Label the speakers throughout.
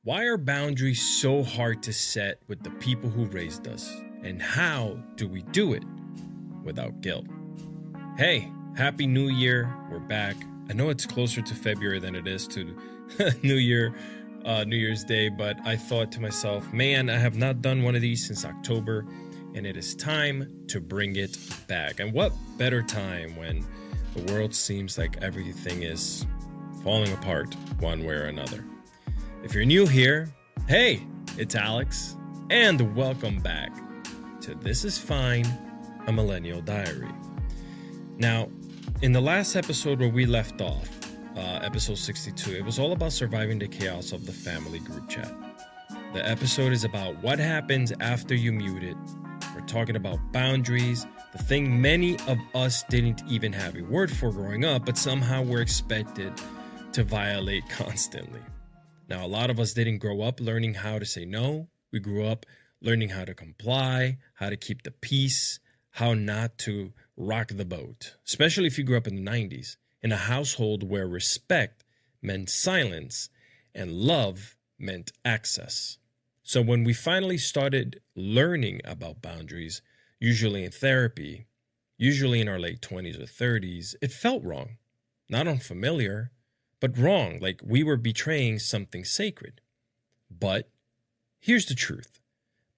Speaker 1: Why are boundaries so hard to set with the people who raised us? And how do we do it without guilt? Hey, Happy New Year. We're back. I know it's closer to February than it is to New Year's Day, but I thought to myself, man, I have not done one of these since October, and it is time to bring it back. And what better time when the world seems like everything is falling apart one way or another. If you're new here, hey, it's Alex, and welcome back to This Is Fine, a Millennial Diary. Now, in the last episode where we left off, episode 62, it was all about surviving the chaos of the family group chat. The episode is about what happens after you mute it. We're talking about boundaries, the thing many of us didn't even have a word for growing up, but somehow we're expected to violate constantly. Now, a lot of us didn't grow up learning how to say no. We grew up learning how to comply, how to keep the peace, how not to rock the boat, especially if you grew up in the 90s, in a household where respect meant silence and love meant access. So when we finally started learning about boundaries, usually in therapy, usually in our late 20s or 30s, it felt wrong, not unfamiliar, but wrong, like we were betraying something sacred. But here's the truth.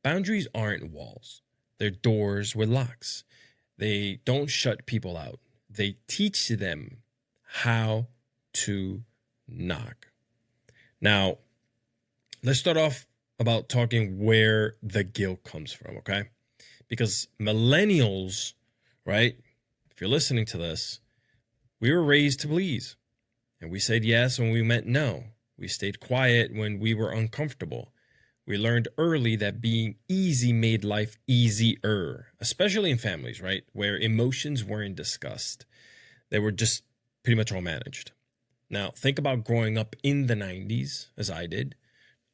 Speaker 1: Boundaries aren't walls. They're doors with locks. They don't shut people out. They teach them how to knock. Now, let's start off about talking where the guilt comes from, okay? Because millennials, right, if you're listening to this, we were raised to please. And we said yes when we meant no. We stayed quiet when we were uncomfortable. We learned early that being easy made life easier, especially in families, right? Where emotions weren't discussed. They were just pretty much all managed. Now, think about growing up in the 90s, as I did.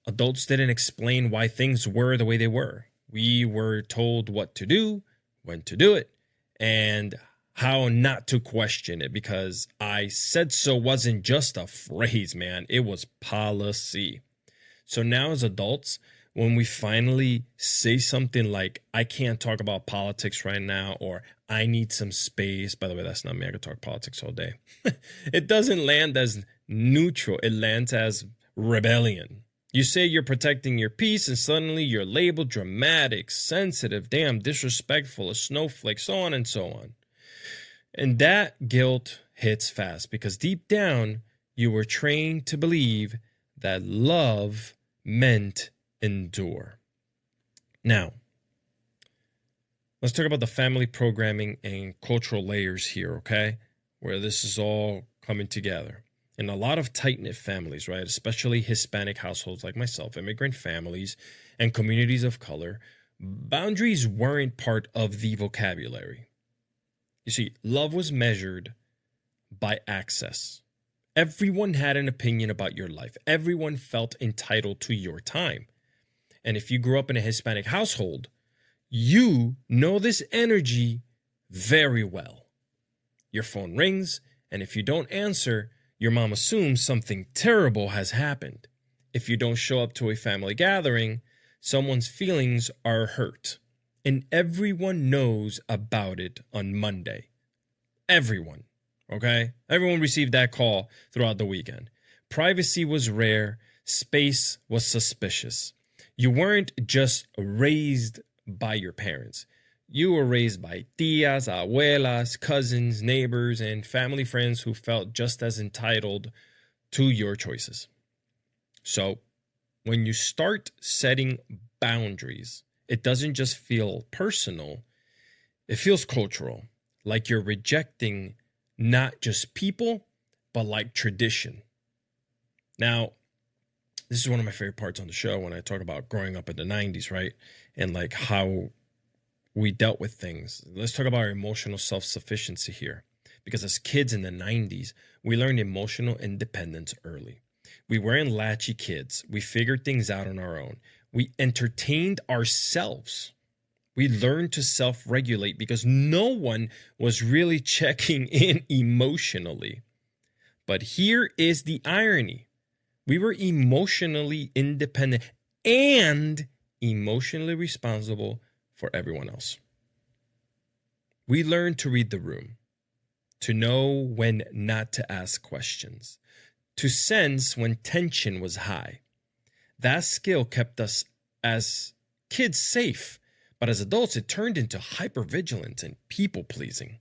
Speaker 1: Adults didn't explain why things were the way they were. We were told what to do, when to do it, and how not to question it, because I said so wasn't just a phrase, man. It was policy. So now as adults, when we finally say something like, I can't talk about politics right now, or I need some space. By the way, that's not me. I could talk politics all day. It doesn't land as neutral. It lands as rebellion. You say you're protecting your peace, and suddenly you're labeled dramatic, sensitive, damn, disrespectful, a snowflake, so on and so on. And that guilt hits fast because deep down, you were trained to believe that love meant endure. Now, let's talk about the family programming and cultural layers here, okay? Where this is all coming together. In a lot of tight-knit families, right, especially Hispanic households like myself, immigrant families, and communities of color, boundaries weren't part of the vocabulary. You see, love was measured by access. Everyone had an opinion about your life. Everyone felt entitled to your time. And if you grew up in a Hispanic household, you know this energy very well. Your phone rings, and if you don't answer, your mom assumes something terrible has happened. If you don't show up to a family gathering, someone's feelings are hurt. And everyone knows about it on Monday. Everyone, okay? Everyone received that call throughout the weekend. Privacy was rare. Space was suspicious. You weren't just raised by your parents. You were raised by tias, abuelas, cousins, neighbors, and family friends who felt just as entitled to your choices. So, when you start setting boundaries, it doesn't just feel personal, it feels cultural, like you're rejecting not just people, but like tradition. Now, this is one of my favorite parts on the show when I talk about growing up in the 90s, right? And like how we dealt with things. Let's talk about our emotional self-sufficiency here. Because as kids in the 90s, we learned emotional independence early. We weren't latchy kids. We figured things out on our own. We entertained ourselves. We learned to self-regulate because no one was really checking in emotionally. But here is the irony. We were emotionally independent and emotionally responsible for everyone else. We learned to read the room, to know when not to ask questions, to sense when tension was high. That skill kept us as kids safe, but as adults, it turned into hypervigilance and people-pleasing.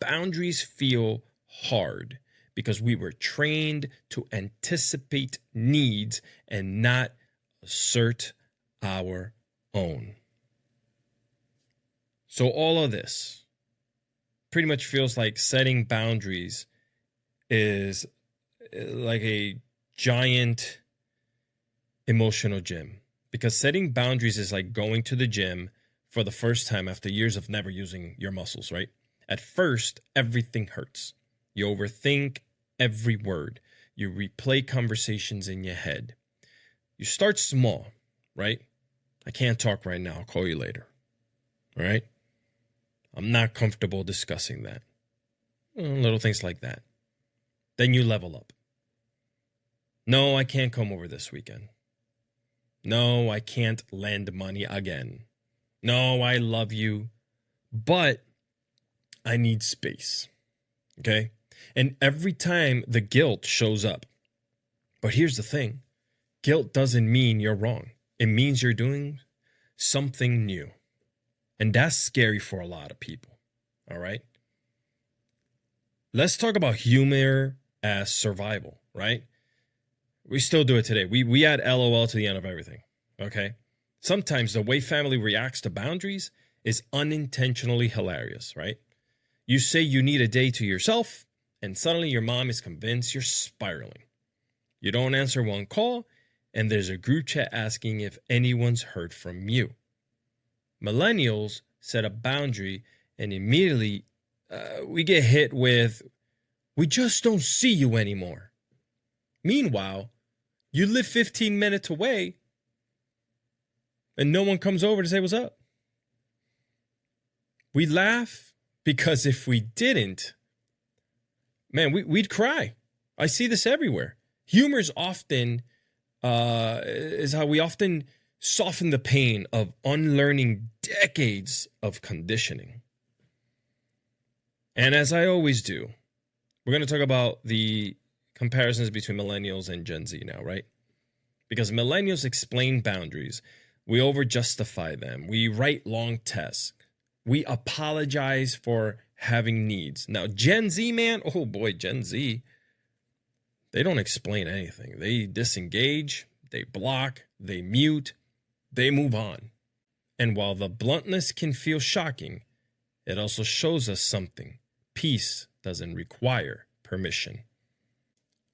Speaker 1: Boundaries feel hard because we were trained to anticipate needs and not assert our own. So all of this pretty much feels like setting boundaries is like a giant emotional gym, because setting boundaries is like going to the gym for the first time after years of never using your muscles, right? At first, everything hurts. You overthink every word. You replay conversations in your head. You start small, right? I can't talk right now. I'll call you later. All right? I'm not comfortable discussing that. Little things like that. Then you level up. No, I can't come over this weekend. No, I can't lend money again. No, I love you, but I need space. Okay? And every time the guilt shows up. But here's the thing. Guilt doesn't mean you're wrong. It means you're doing something new. And that's scary for a lot of people. All right? Let's talk about humor as survival, right? We still do it today. We add LOL to the end of everything, okay? Sometimes the way family reacts to boundaries is unintentionally hilarious, right? You say you need a day to yourself, and suddenly your mom is convinced you're spiraling. You don't answer one call, and there's a group chat asking if anyone's heard from you. Millennials set a boundary, and immediately we get hit with, we just don't see you anymore. Meanwhile, you live 15 minutes away and no one comes over to say what's up. We laugh because if we didn't, man, we'd cry. I see this everywhere. Humor is often is how we often soften the pain of unlearning decades of conditioning. And as I always do, we're going to talk about the comparisons between millennials and Gen Z now, right? Because millennials explain boundaries. We over-justify them. We write long tests. We apologize for having needs. Now, Gen Z, man, oh boy, Gen Z, they don't explain anything. They disengage, they block, they mute, they move on. And while the bluntness can feel shocking, it also shows us something. Peace doesn't require permission.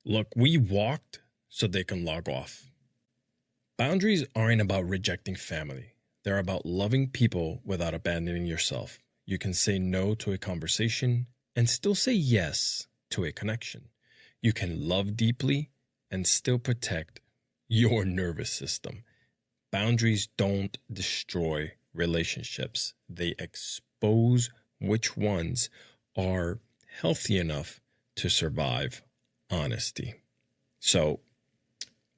Speaker 1: Look, we walked so they can log off. Boundaries aren't about rejecting family. They're about loving people without abandoning yourself. You can say no to a conversation and still say yes to a connection. You can love deeply and still protect your nervous system. Boundaries don't destroy relationships. They expose which ones are healthy enough to survive honesty. So,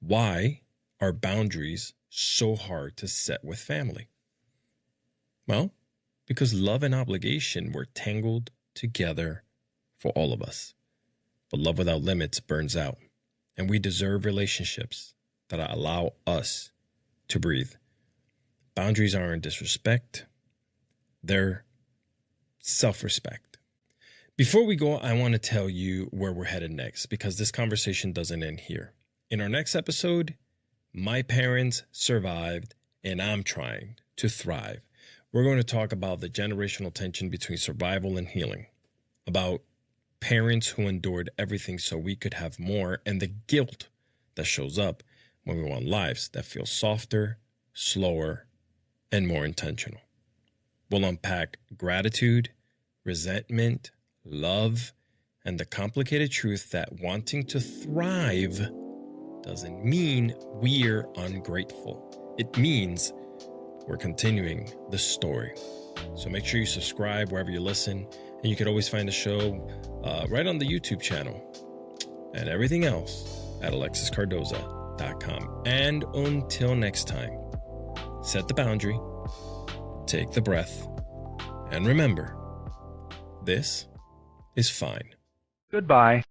Speaker 1: why are boundaries so hard to set with family? Well, because love and obligation were tangled together for all of us. But love without limits burns out, and we deserve relationships that allow us to breathe. Boundaries aren't disrespect, they're self-respect. Before we go, I want to tell you where we're headed next, because this conversation doesn't end here. In our next episode, my parents survived and I'm trying to thrive. We're going to talk about the generational tension between survival and healing, about parents who endured everything so we could have more, and the guilt that shows up when we want lives that feel softer, slower, and more intentional. We'll unpack gratitude, resentment, love, and the complicated truth that wanting to thrive doesn't mean we're ungrateful. It means we're continuing the story. So make sure you subscribe wherever you listen, and you can always find the show right on the YouTube channel. And everything else, at alexiscardoza.com. And until next time, set the boundary, take the breath, and remember, this is fine.
Speaker 2: Goodbye.